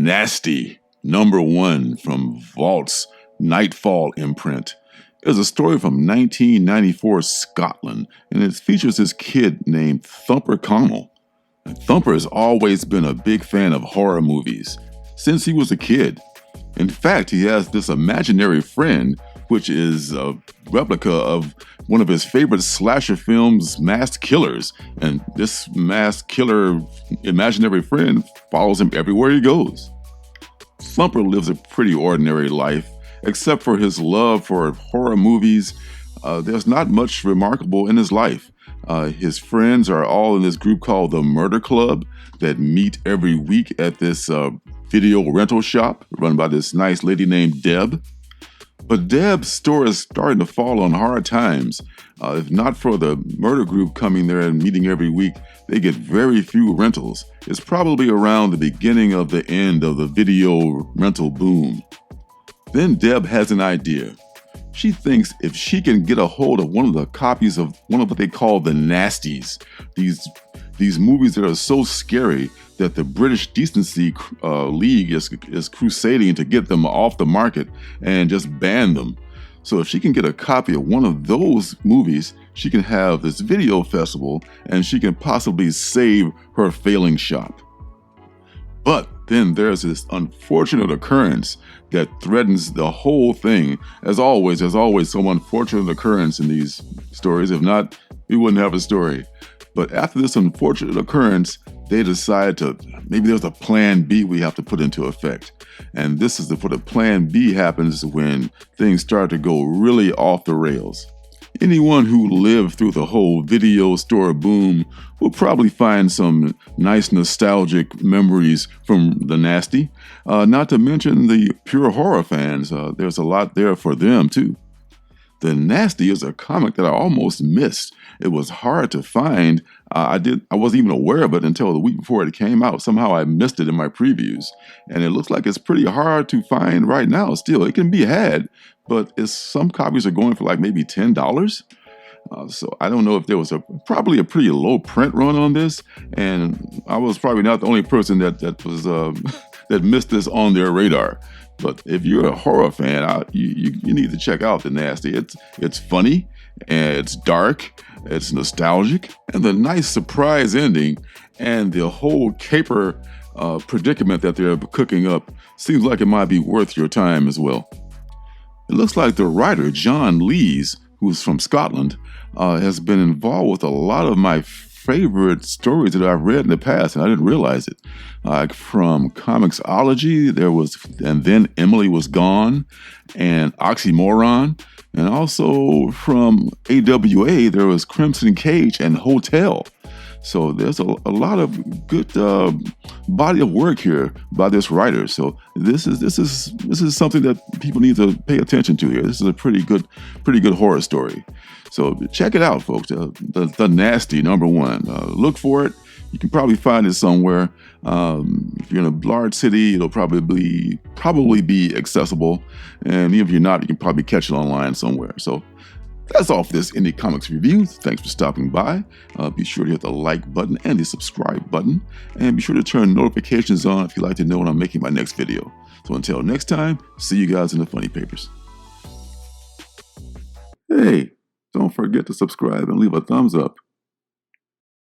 Nasty, #1 from Vault's Nightfall imprint, is a story from 1994 Scotland, and it features this kid named Thumper Connell. And Thumper has always been a big fan of horror movies since he was a kid. In fact, he has this imaginary friend, which is a replica of one of his favorite slasher films, Masked Killers. And this masked killer imaginary friend follows him everywhere he goes. Thumper lives a pretty ordinary life, except for his love for horror movies. There's not much remarkable in his life. His friends are all in this group called the Murder Club that meet every week at this video rental shop run by this nice lady named Deb. But Deb's store is starting to fall on hard times. If not for the murder group coming there and meeting every week, they get very few rentals. It's probably around the beginning of the end of the video rental boom. Then Deb has an idea. She thinks if she can get a hold of one of the copies of one of what they call the Nasties, these movies that are so scary that the British Decency League is crusading to get them off the market and just ban them. So if she can get a copy of one of those movies, she can have this video festival and she can possibly save her failing shop. But then there's this unfortunate occurrence that threatens the whole thing. As always, there's always some unfortunate occurrence in these stories. If not, we wouldn't have a story. But after this unfortunate occurrence, they decide maybe there's a plan B we have to put into effect. And this is what the plan B happens when things start to go really off the rails. Anyone who lived through the whole video store boom will probably find some nice nostalgic memories from the Nasty. Not to mention the pure horror fans. There's a lot there for them too. The Nasty is a comic that I almost missed. It was hard to find. I wasn't even aware of it until the week before it came out. Somehow I missed it in my previews. And it looks like it's pretty hard to find right now still. It can be had, but some copies are going for like maybe $10. So I don't know if there was probably a pretty low print run on this. And I was probably not the only person that was that missed this on their radar. But if you're a horror fan, you need to check out The Nasty. It's funny, and it's dark, it's nostalgic, and the nice surprise ending and the whole caper predicament that they're cooking up seems like it might be worth your time as well. It looks like the writer, John Lees, who's from Scotland, has been involved with a lot of my favorite stories that I've read in the past, and I didn't realize it. Like from Comicsology, and then Emily Was Gone, and Oxymoron, and also from AWA, there was Crimson Cage and Hotel. So there's a lot of good body of work here by this writer. So this is something that people need to pay attention to here. This is a pretty good horror story. So check it out, folks. The Nasty #1. Look for it. You can probably find it somewhere. If you're in a large city, it'll probably be accessible. And even if you're not, you can probably catch it online somewhere. So that's all for this Indie Comics review. Thanks for stopping by. Be sure to hit the like button and the subscribe button. And be sure to turn notifications on if you'd like to know when I'm making my next video. So until next time, see you guys in the funny papers. Hey, don't forget to subscribe and leave a thumbs up.